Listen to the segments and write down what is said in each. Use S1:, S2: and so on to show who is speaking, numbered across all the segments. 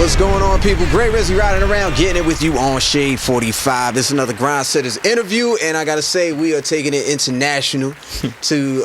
S1: What's going on, people? Gray Rizzy riding around, getting it with you on Shade 45. This is another Grindsetters interview, and I gotta say, we are taking it international to,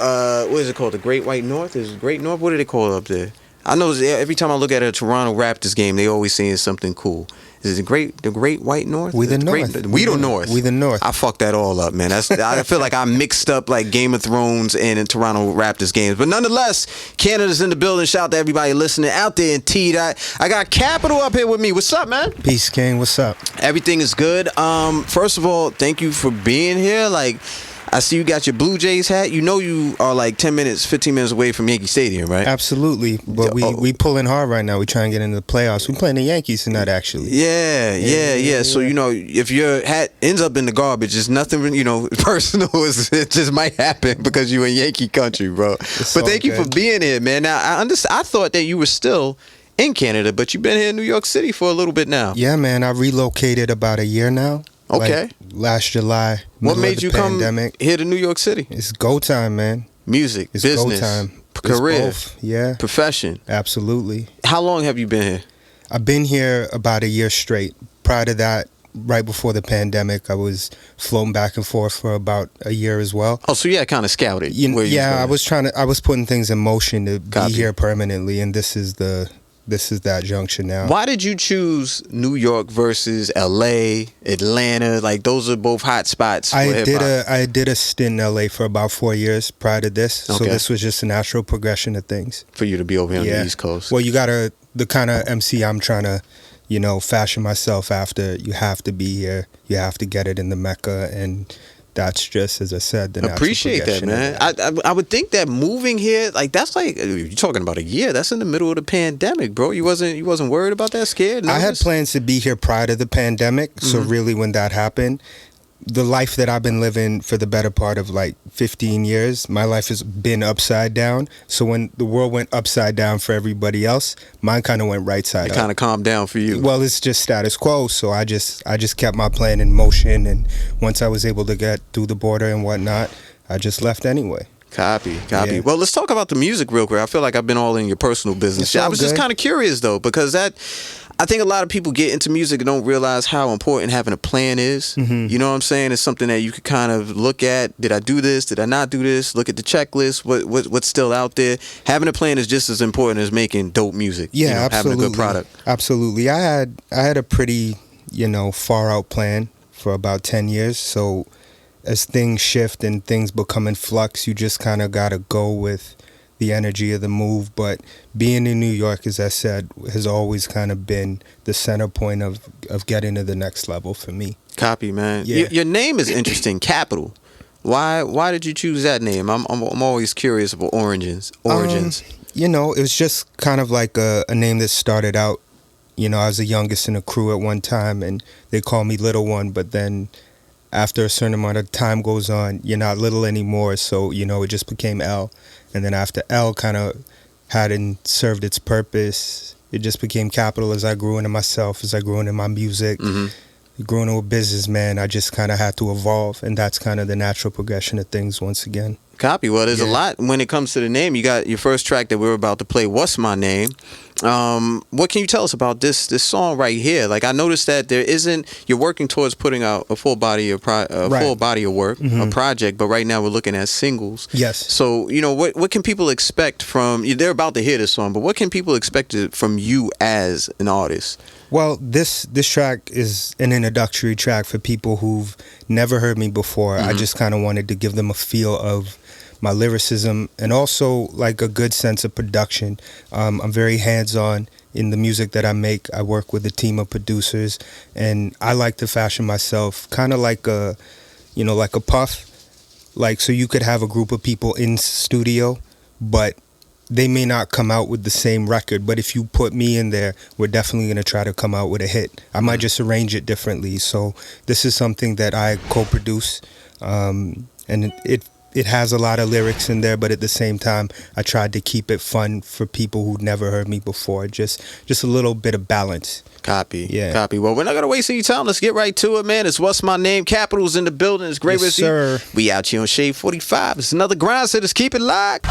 S1: what is it called? The Great White North? Is it Great North? What do they call it up there? I know every time I look at a Toronto Raptors game, they always saying something cool. Is it the Great White North?
S2: We the North.
S1: We the North.
S2: We the North.
S1: I fucked that all up, man. I feel like I mixed up like Game of Thrones and Toronto Raptors games. But nonetheless, Canada's in the building. Shout out to everybody listening out there in T. I got Capital up here with me. What's up, man?
S2: Peace, King. What's up?
S1: Everything is good. First of all, thank you for being here. Like, I see you got your Blue Jays hat. You know you are like 10 minutes, 15 minutes away from Yankee Stadium, right?
S2: Absolutely. But we pulling hard right now. We trying to get into the playoffs. We playing the Yankees tonight, actually.
S1: Yeah. So, you know, if your hat ends up in the garbage, it's nothing, you know, personal. It just might happen because you in Yankee country, bro. But thank you for being here, man. Now, I thought that you were still in Canada, but you've been here in New York City for a little bit now.
S2: Yeah, man. I relocated about a year now.
S1: Okay.
S2: Like last July.
S1: What made you come here to New York City?
S2: It's go time, man.
S1: Music,
S2: it's
S1: business,
S2: go time.
S1: career,
S2: both. Yeah,
S1: profession.
S2: Absolutely.
S1: How long have you been here?
S2: I've been here about a year straight. Prior to that, right before the pandemic, I was floating back and forth for about a year as well.
S1: Oh, so yeah, kind of scouted.
S2: I was putting things in motion to be here permanently, and this is that junction now.
S1: Why did you choose New York versus LA, Atlanta? Like, those are both hot spots for hip-hop.
S2: I did a stint in LA for about 4 years prior to this, so this was just a natural progression of things.
S1: For you to be over here on the East Coast.
S2: Well, the kind of MC I'm trying to, fashion myself after, you have to be here. You have to get it in the Mecca, and that's just, as I said, the natural
S1: appreciate that, man. I would think that moving here, like, that's like, you're talking about a year. That's in the middle of the pandemic, bro. You wasn't worried about that? Scared? Nervous?
S2: I had plans to be here prior to the pandemic. So really, when that happened, the life that I've been living for the better part of like 15 years, my life has been upside down. So when the world went upside down for everybody else, mine kind of went right side up.
S1: It kind of calmed down for you.
S2: Well, it's just status quo. So I just kept my plan in motion. And once I was able to get through the border and whatnot, I just left anyway.
S1: Copy. Yeah. Well, let's talk about the music real quick. I feel like I've been all in your personal business. I was just kind of curious, though, because I think a lot of people get into music and don't realize how important having a plan is. You know what I'm saying? It's something that you could kind of look at. Did I do this? Did I not do this? Look at the checklist. What's still out there? Having a plan is just as important as making dope music.
S2: Yeah, absolutely.
S1: Having a good product.
S2: Absolutely. I had a pretty, far out plan for about 10 years. So as things shift and things become in flux, you just kind of got to go with the energy of the move. But being in New York, as I said, has always kind of been the center point of getting to the next level for me.
S1: Copy, man.
S2: Yeah.
S1: Your name is interesting, Capital. Why did you choose that name? I'm always curious about origins.
S2: It was just kind of like a name that started out, I was the youngest in the crew at one time, and they called me Little One, but then after a certain amount of time goes on, you're not little anymore, so, it just became L. And then after L kind of hadn't served its purpose, it just became Capital as I grew into myself, as I grew into my music, grew into a business, man. I just kind of had to evolve, and that's kind of the natural progression of things once again.
S1: Copy. Well, there's a lot when it comes to the name. You got your first track that we're about to play, What's My Name? What can you tell us about this song right here? Like, I noticed that you're working towards putting out a full body of work, a project, but right now we're looking at singles.
S2: Yes.
S1: So, what can people expect from you? They're about to hear this song, but what can people expect from you as an artist?
S2: Well, this track is an introductory track for people who've never heard me before. I just kind of wanted to give them a feel of my lyricism and also like a good sense of production. I'm very hands-on in the music that I make. I work with a team of producers, and I like to fashion myself kind of like a puff. Like, so you could have a group of people in studio, but they may not come out with the same record, but if you put me in there, we're definitely going to try to come out with a hit. I might just arrange it differently. So this is something that I co-produce, and it has a lot of lyrics in there, but at the same time, I tried to keep it fun for people who'd never heard me before. Just a little bit of balance.
S1: Copy.
S2: Yeah.
S1: Copy. Well, we're not going to waste any time. Let's get right to it, man. It's What's My Name? Capital's in the building. It's Gray Rizzy.
S2: Yes, sir.
S1: We out here on Shade 45. It's another Grindsetters. Keep it locked.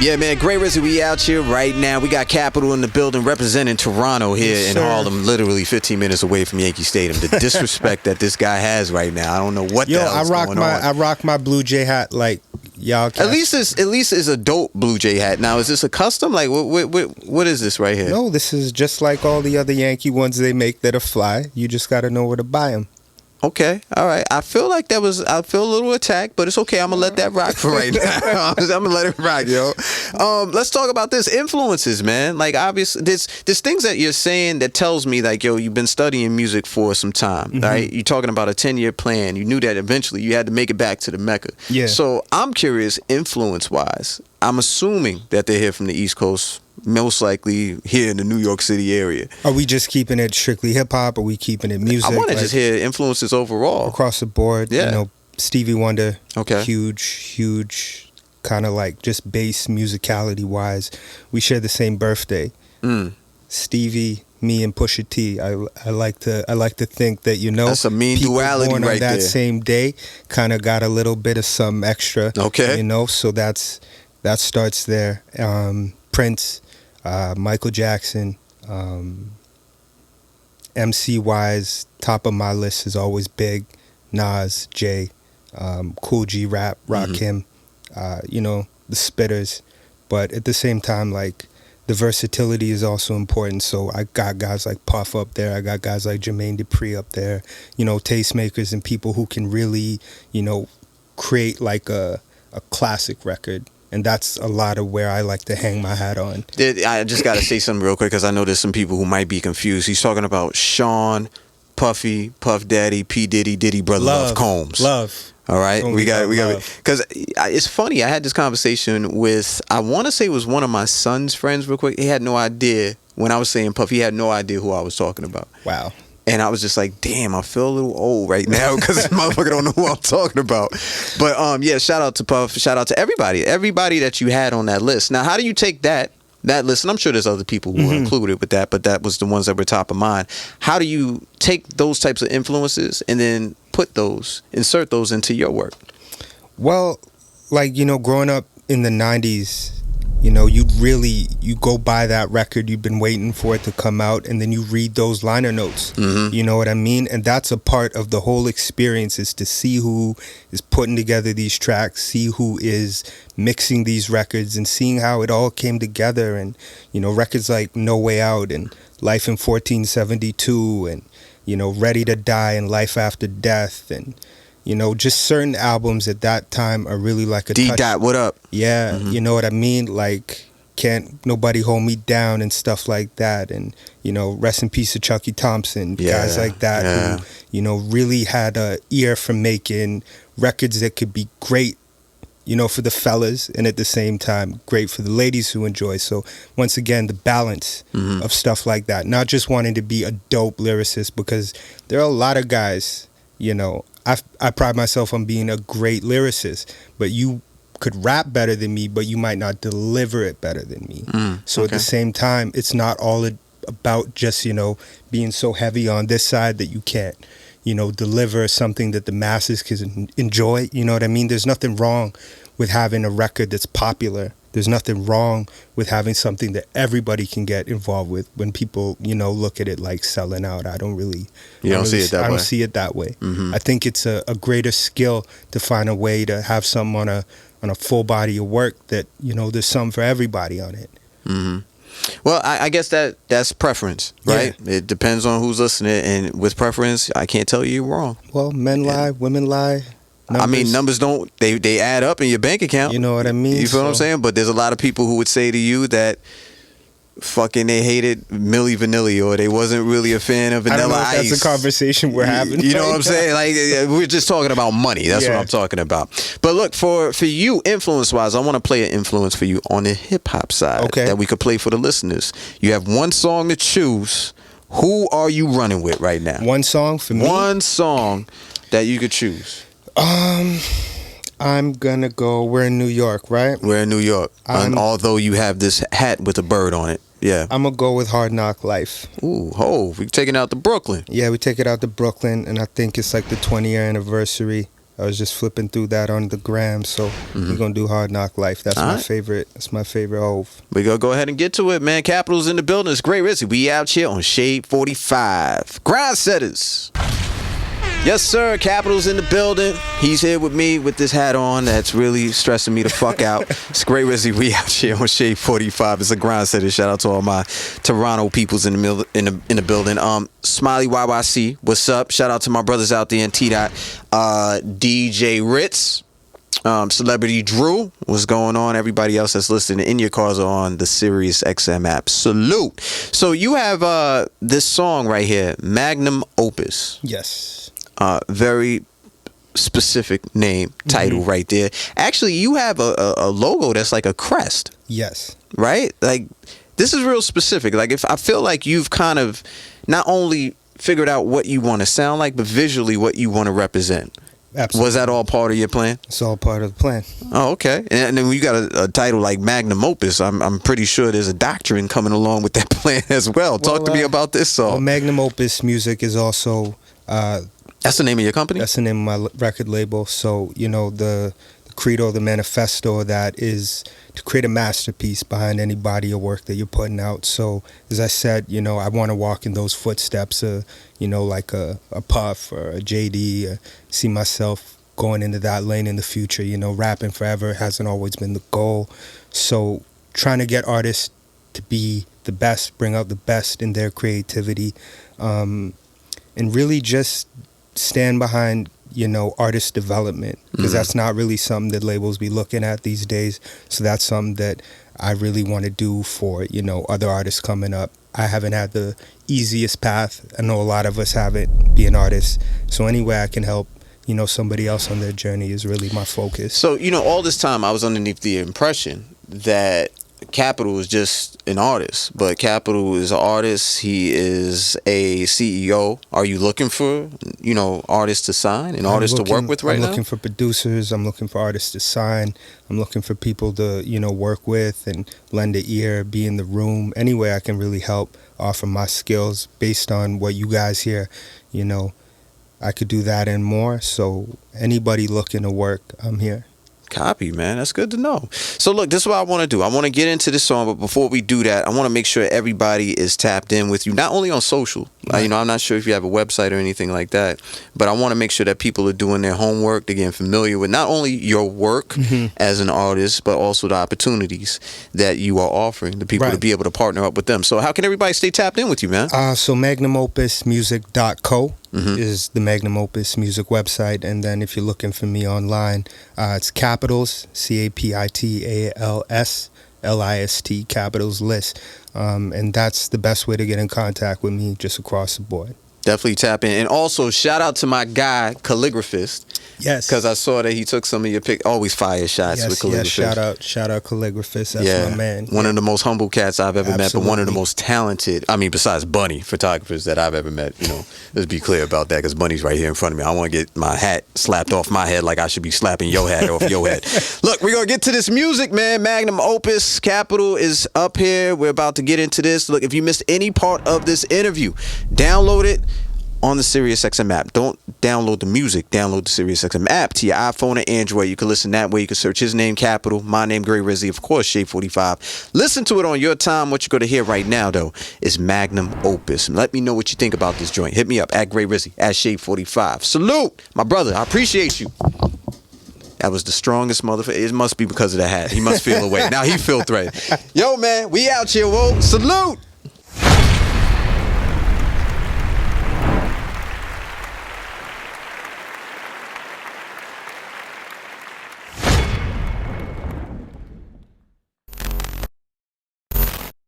S1: Yeah, man, Gray Rizzy, we out here right now. We got Capital in the building representing Toronto here in Harlem, literally 15 minutes away from Yankee Stadium. The disrespect that this guy has right now, I don't know what the hell is going on.
S2: I rock my Blue Jay hat like y'all.
S1: At least it's a dope Blue Jay hat. Now, is this a custom? Like, what is this right here?
S2: No, this is just like all the other Yankee ones they make that are fly. You just got to know where to buy them.
S1: Okay, all right. I feel a little attacked, but it's okay. I'm gonna let that rock for right now. I'm gonna let it rock, yo. Let's talk about this influences, man. Like, obviously, there's things that you're saying that tells me, like, yo, you've been studying music for some time, right? You're talking about a 10-year plan. You knew that eventually you had to make it back to the Mecca.
S2: Yeah.
S1: So I'm curious, influence-wise, I'm assuming that they're here from the East Coast. Most likely here in the New York City area.
S2: Are we just keeping it strictly hip hop? Are we keeping it music?
S1: I want to just hear influences overall
S2: across the board.
S1: Yeah,
S2: you know, Stevie Wonder.
S1: Okay,
S2: huge, kind of like just bass musicality wise. We share the same birthday. Stevie, me, and Pusha T. I like to think that, you know,
S1: that's a mean duality
S2: born
S1: right
S2: on that
S1: there.
S2: Same day kind of got a little bit of some extra.
S1: Okay,
S2: you know, so that starts there. Prince. Michael Jackson, MC wise, top of my list is always Big, Nas, Jay, Cool G Rap, Rakim, you know, the spitters. But at the same time, like, the versatility is also important. So I got guys like Puff up there. I got guys like Jermaine Dupri up there. You know, tastemakers and people who can really, you know, create like a classic record. And that's a lot of where I like to hang my hat on.
S1: I just got to say something real quick because I know there's some people who might be confused. He's talking about Sean, Puffy, Puff Daddy, P. Diddy, Diddy Brother, Love Combs.
S2: Love.
S1: All right, we got because it's funny. I had this conversation with, I want to say it was one of my son's friends real quick. He had no idea when I was saying Puff. He had no idea who I was talking about.
S2: Wow.
S1: And I was just like, damn, I feel a little old right now because this motherfucker don't know who I'm talking about. But yeah, shout out to Puff. Shout out to everybody that you had on that list. Now, how do you take that list? And I'm sure there's other people who were included with that, but that was the ones that were top of mind. How do you take those types of influences and then insert those into your work?
S2: Well, like, you know, growing up in the 90s, you know, you go buy that record, you've been waiting for it to come out, and then you read those liner notes. You know what I mean? And that's a part of the whole experience, is to see who is putting together these tracks, see who is mixing these records, and seeing how it all came together. And, you know, records like No Way Out and Life in 1472 and, you know, Ready to Die and Life After Death, and, you know, just certain albums at that time are really like a
S1: D-Dot, what up?
S2: Yeah, you know what I mean? Like, Can't Nobody Hold Me Down and stuff like that. And, you know, rest in peace to Chucky Thompson, guys like that who, you know, really had a ear for making records that could be great, you know, for the fellas, and at the same time great for the ladies who enjoy. So once again, the balance of stuff like that, not just wanting to be a dope lyricist, because there are a lot of guys, you know, I pride myself on being a great lyricist, but you could rap better than me, but you might not deliver it better than me. So at the same time, it's not all about just, you know, being so heavy on this side that you can't, you know, deliver something that the masses can enjoy. You know what I mean? There's nothing wrong with having a record that's popular. There's nothing wrong with having something that everybody can get involved with. When people, you know, look at it like selling out, I don't see it that way. I think it's a greater skill to find a way to have something on a full body of work that, you know, there's something for everybody on it.
S1: Well, I guess that's preference, right? Yeah. It depends on who's listening, and with preference, I can't tell you you're wrong.
S2: Well, men lie, women lie. Numbers.
S1: I mean, numbers they add up in your bank account.
S2: You know what I mean?
S1: You feel what I'm saying? But there's a lot of people who would say to you that fucking they hated Milli Vanilli, or they wasn't really a fan of Vanilla Ice.
S2: I don't know if that's a conversation we're having.
S1: You know what I'm saying? Like, we're just talking about money. That's what I'm talking about. But look, for you, influence-wise, I want to play an influence for you on the hip-hop side that we could play for the listeners. You have one song to choose. Who are you running with right now?
S2: One song for me?
S1: One song that you could choose.
S2: I'm gonna go. We're in New York, right?
S1: We're in New York. Although you have this hat with a bird on it. Yeah.
S2: I'm gonna go with Hard Knock Life.
S1: Ooh, we're taking out to Brooklyn.
S2: Yeah, we take it out to Brooklyn, and I think it's like the 20-year anniversary I was just flipping through that on the gram, so we're gonna do Hard Knock Life. That's my favorite. That's my favorite Hov.
S1: We gonna go ahead and get to it, man. Capital's in the building. It's Gray Rizzy. We out here on Shade 45. Grind setters. Yes, sir. Capital's in the building. He's here with me with this hat on that's really stressing me the fuck out. It's Gray Rizzy. We out here on Shade 45. It's a grind setter. Shout out to all my Toronto peoples in the building. Smiley YYC, what's up? Shout out to my brothers out there in T-Dot. DJ Ritz. Celebrity Drew, what's going on? Everybody else that's listening in your cars are on the SiriusXM app. Salute. So you have this song right here, Magnum Opus.
S2: Yes.
S1: Very specific name, title right there. Actually, you have a logo that's like a crest.
S2: Yes.
S1: Right? Like, this is real specific. Like, if I feel like you've kind of not only figured out what you want to sound like, but visually what you want to represent.
S2: Absolutely.
S1: Was that all part of your plan?
S2: It's all part of the plan.
S1: Oh, okay. And then when you got a title like Magnum Opus, I'm pretty sure there's a doctrine coming along with that plan as well. Talk to me about this song.
S2: Well, Magnum Opus Music is also...
S1: that's the name of your company?
S2: That's the name of my record label. So, you know, the credo, the manifesto, that is to create a masterpiece behind any body of work that you're putting out. So, as I said, you know, I want to walk in those footsteps, you know, like a Puff or a JD. See myself going into that lane in the future. You know, rapping forever hasn't always been the goal. So, trying to get artists to be the best, bring out the best in their creativity, and really just stand behind, you know, artist development, because that's not really something that labels be looking at these days. So that's something that I really want to do for, you know, other artists coming up. I haven't had the easiest path. I know a lot of us haven't, being artists. So any way I can help, you know, somebody else on their journey is really my focus.
S1: So, you know, all this time I was underneath the impression that Capital is just an artist, but Capital is an artist. He is a CEO. Are you looking for, you know, artists to sign and artists to work with right now?
S2: I'm looking for producers. I'm looking for artists to sign. I'm looking for people to, you know, work with and lend an ear, be in the room. Any way I can really help, offer my skills based on what you guys hear, you know, I could do that and more. So anybody looking to work, I'm here.
S1: Copy, man. That's good to know. So look, this is what I want to do. I want to get into this song, but before we do that, I want to make sure everybody is tapped in with you, not only on social. You know, I'm not sure if you have a website or anything like that, but I want to make sure that people are doing their homework, they're getting familiar with not only your work as an artist, but also the opportunities that you are offering the people to be able to partner up with them. So how can everybody stay tapped in with you, man?
S2: So magnumopusmusic.co is the Magnum Opus Music website. And then if you're looking for me online, it's Capitals, CAPITALS, Capitals List. And that's the best way to get in contact with me, just across the board.
S1: Definitely tap in. And also, shout out to my guy, Calligraphist.
S2: Yes.
S1: Because I saw that he took some of your always fire shots with Calligraphist.
S2: Yes, shout out Calligraphist. That's my man.
S1: One of the most humble cats I've ever met, but one of the most talented, I mean, besides Bunny, photographers that I've ever met. You know, let's be clear about that, because Bunny's right here in front of me. I want to get my hat slapped off my head like I should be slapping your hat off your head. Look, we're going to get to this music, man. Magnum Opus, Capital is up here. We're about to get into this. Look, if you missed any part of this interview, download it on the SiriusXM app. Don't download the music. Download the SiriusXM app to your iPhone or Android. You can listen that way. You can search his name, Capital. My name, Gray Rizzy. Of course, Shade 45. Listen to it on your time. What you're going to hear right now, though, is Magnum Opus. Let me know what you think about this joint. Hit me up at Gray Rizzy, at Shade 45. Salute, my brother. I appreciate you. That was the strongest motherfucker. It must be because of the hat. He must feel away. Now he feel threatened. Yo, man, we out here, whoa. Salute.